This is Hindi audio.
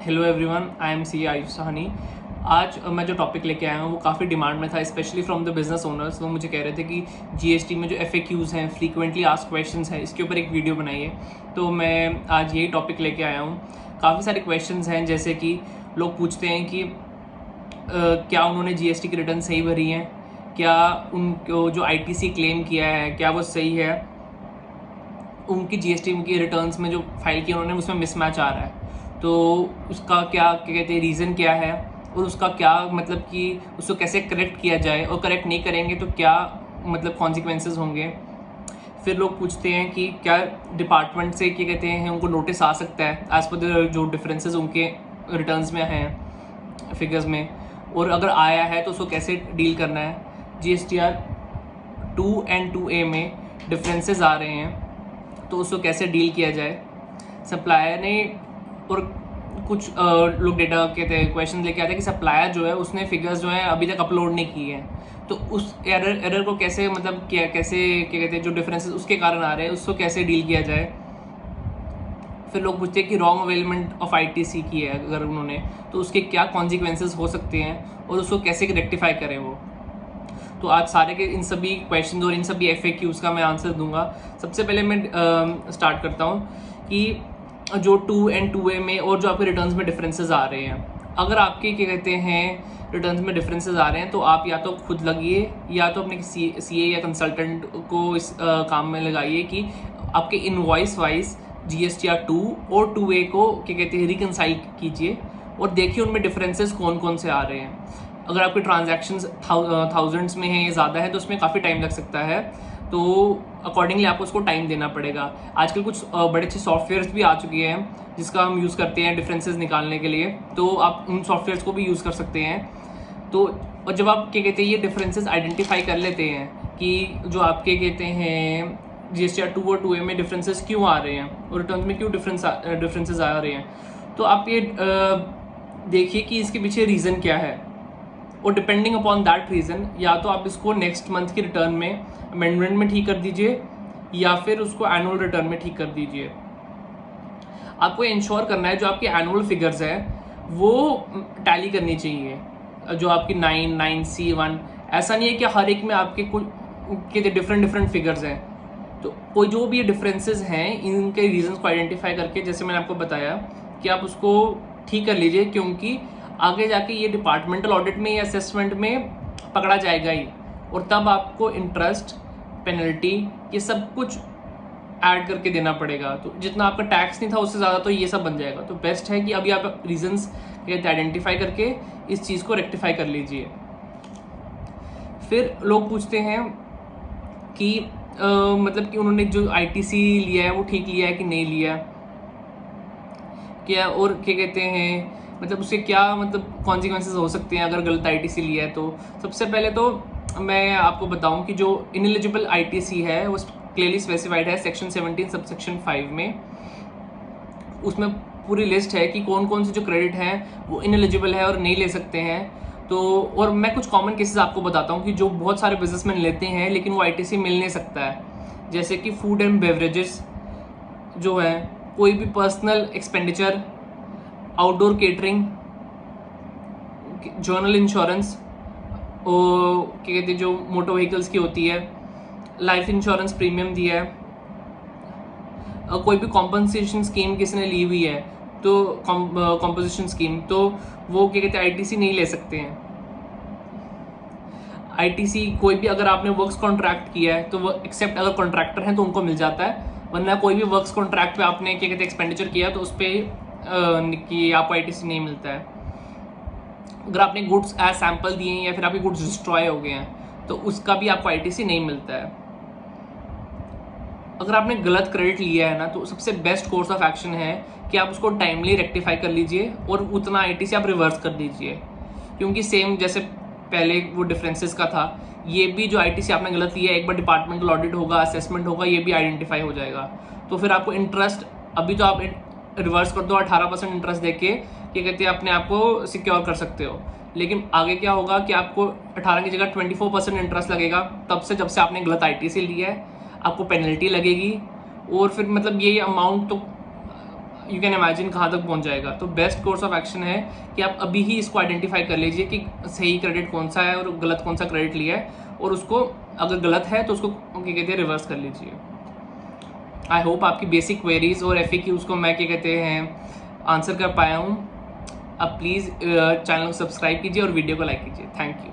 Hello everyone, I am C Ayush Sahni. आज मैं जो टॉपिक लेके आया हूँ वो काफ़ी डिमांड में था, specially from the business owners. वो मुझे कह रहे थे कि जीएसटी में जो FAQs हैं, फ्रीक्वेंटली आस्क्ड क्वेश्चंस हैं, इसके ऊपर एक वीडियो बनाइए। तो मैं आज यही टॉपिक लेके आया हूँ। काफ़ी सारे क्वेश्चंस हैं, जैसे कि लोग पूछते हैं कि क्या उन्होंने जीएसटी की रिटर्न सही भरी हैं, क्या उनको जो ITC क्लेम किया है क्या वो सही है, उनकी जीएसटी की रिटर्न्स में जो फाइल किया उन्होंने उसमें मिसमैच आ रहा है, तो उसका क्या कहते हैं, रीज़न क्या है, और उसका क्या मतलब कि उसको कैसे करेक्ट किया जाए, और करेक्ट नहीं करेंगे तो क्या मतलब कॉन्सिक्वेंसेस होंगे। फिर लोग पूछते हैं कि क्या डिपार्टमेंट से क्या कहते हैं उनको नोटिस आ सकता है एज पर जो डिफरेंसेस उनके रिटर्न्स में हैं, फिगर्स में, और अगर आया है तो उसको कैसे डील करना है। GSTR 2 और 2A में डिफरेंसेस आ रहे हैं तो उसको कैसे डील किया जाए। सप्लायर ने, और कुछ लोग डेटा कहते हैं क्वेश्चन लेके आते हैं कि सप्लायर जो है उसने फिगर्स जो है अभी तक अपलोड नहीं किए हैं, तो उस एरर को कैसे मतलब क्या कहते हैं जो डिफरेंसेस उसके कारण आ रहे हैं उसको कैसे डील किया जाए। फिर लोग पूछते हैं कि रॉन्ग अवेलमेंट ऑफ ITC की है अगर उन्होंने, तो उसके क्या कॉन्सिक्वेंसेस हो सकते हैं और उसको कैसे रेक्टिफाई करें वो। तो आज सारे के इन सभी क्वेश्चन और इन सभी FAQs का मैं आंसर दूंगा। सबसे पहले मैं स्टार्ट करता हूँ कि जो 2 और 2A में और जो आपके रिटर्न्स में डिफरेंसेस आ रहे हैं, अगर आपके क्या कहते हैं रिटर्न्स में डिफरेंसेस आ रहे हैं तो आप या तो खुद लगिए या तो अपने CA या कंसल्टेंट को इस काम में लगाइए कि आपके इनवॉइस वाइज GSTR 2 और 2A को क्या कहते हैं रिकनसाइल कीजिए और देखिए उनमें डिफरेंसेस कौन कौन से आ रहे हैं। अगर आपके ट्रांजैक्शंस थाउजेंड्स में है या ज़्यादा है तो उसमें काफ़ी टाइम लग सकता है, तो अकॉर्डिंगली आपको उसको टाइम देना पड़ेगा। आजकल कुछ बड़े अच्छे सॉफ्टवेयर्स भी आ चुके हैं जिसका हम यूज़ करते हैं डिफरेंसेस निकालने के लिए, तो आप उन सॉफ्टवेयर्स को भी यूज़ कर सकते हैं। तो और जब आप क्या कहते हैं ये डिफरेंसेस आइडेंटिफाई कर लेते हैं कि जो आपके कहते हैं GSTR 2 और 2A में डिफरेंसेस क्यों आ रहे हैं और रिटर्न में क्यों डिफरेंसेस आ रहे हैं, तो आप ये देखिए कि इसके पीछे रीज़न क्या है, और डिपेंडिंग अपॉन दैट रीज़न या तो आप इसको नेक्स्ट मंथ की रिटर्न में अमेंडमेंट में ठीक कर दीजिए या फिर उसको एनुअल रिटर्न में ठीक कर दीजिए। आपको इंश्योर करना है जो आपके एनुअल फिगर्स है वो टैली करनी चाहिए, जो आपकी 9C1, ऐसा नहीं है कि हर एक में आपके कुछ डिफरेंट फिगर्स हैं। तो कोई जो भी डिफरेंसेस हैं इनके रीजंस को आइडेंटिफाई करके, जैसे मैंने आपको बताया कि आप उसको ठीक कर लीजिए, क्योंकि आगे जाके ये डिपार्टमेंटल ऑडिट में या असेसमेंट में पकड़ा जाएगा ही, और तब आपको इंटरेस्ट, पेनल्टी, ये सब कुछ ऐड करके देना पड़ेगा। तो जितना आपका टैक्स नहीं था उससे ज़्यादा तो ये सब बन जाएगा। तो बेस्ट है कि अभी आप रीजंस आइडेंटिफाई करके इस चीज़ को रेक्टिफाई कर लीजिए। फिर लोग पूछते हैं कि मतलब कि उन्होंने जो ITC लिया है वो ठीक लिया है कि नहीं लिया क्या, और क्या कहते हैं मतलब उसके क्या मतलब कॉन्सिक्वेंसेस हो सकते हैं अगर गलत ITC लिया है। तो सबसे पहले तो मैं आपको बताऊं कि जो इनएलिजिबल ITC है वो क्लियरली स्पेसिफाइड है सेक्शन 17 सबसेक्शन 5 में। उसमें पूरी लिस्ट है कि कौन कौन से जो क्रेडिट हैं वो इनएलिजिबल है और नहीं ले सकते हैं। तो और मैं कुछ कॉमन केसेस आपको बताता हूँ कि जो बहुत सारे बिजनेसमैन लेते हैं लेकिन वो ITC मिल नहीं सकता है, जैसे कि फूड एंड बेवरेजेस जो है, कोई भी personal expenditure, outdoor catering, journal insurance, और क्या कहते हैं जो मोटर व्हीकल्स की होती है, लाइफ इंश्योरेंस प्रीमियम दिया है, कोई भी कॉम्पनसेशन स्कीम किसी ने ली हुई है तो कॉम्पोजिशन स्कीम, तो वो क्या कहते हैं ITC नहीं ले सकते हैं। ITC कोई भी अगर आपने वर्क्स कॉन्ट्रैक्ट किया है तो वो एक्सेप्ट अगर कॉन्ट्रैक्टर हैं तो उनको मिल जाता है, वरना कोई भी वर्क्स कॉन्ट्रैक्ट पे आपने क्या कहते हैं एक्सपेंडिचर किया तो उस पर कि आपको ITC नहीं मिलता है। अगर आपने गुड्स एज सैंपल दिए हैं या फिर आपके गुड्स डिस्ट्रॉय हो गए हैं तो उसका भी आपको ITC नहीं मिलता है। अगर आपने गलत क्रेडिट लिया है ना तो सबसे बेस्ट कोर्स ऑफ एक्शन है कि आप उसको टाइमली रेक्टिफाई कर लीजिए और उतना ITC आप रिवर्स कर दीजिए, क्योंकि सेम जैसे पहले वो डिफरेंसेस का था, ये भी जो ITC आपने गलत लिया है एक बार डिपार्टमेंटल ऑडिट होगा, असेसमेंट होगा, ये भी आइडेंटिफाई हो जाएगा। तो फिर आपको इंटरेस्ट अभी तो आप रिवर्स कर दो 18% इंटरेस्ट देके क्या कहते हैं अपने आप को सिक्योर कर सकते हो, लेकिन आगे क्या होगा कि आपको 18 की जगह 24% इंटरेस्ट लगेगा तब से जब से आपने गलत ITC लिया है, आपको पेनल्टी लगेगी, और फिर मतलब ये अमाउंट तो यू कैन इमेजिन कहाँ तक पहुँच जाएगा। तो बेस्ट कोर्स ऑफ एक्शन है कि आप अभी ही इसको आइडेंटिफाई कर लीजिए कि सही क्रेडिट कौन सा है और गलत कौन सा क्रेडिट लिया है, और उसको अगर गलत है तो उसको क्या कहते हैं रिवर्स कर लीजिए। आई होप आपकी बेसिक क्वेरीज और FAQs को मैं क्या कहते हैं आंसर कर पाया हूँ। अब प्लीज़ चैनल को सब्सक्राइब कीजिए और वीडियो को लाइक कीजिए। Thank you.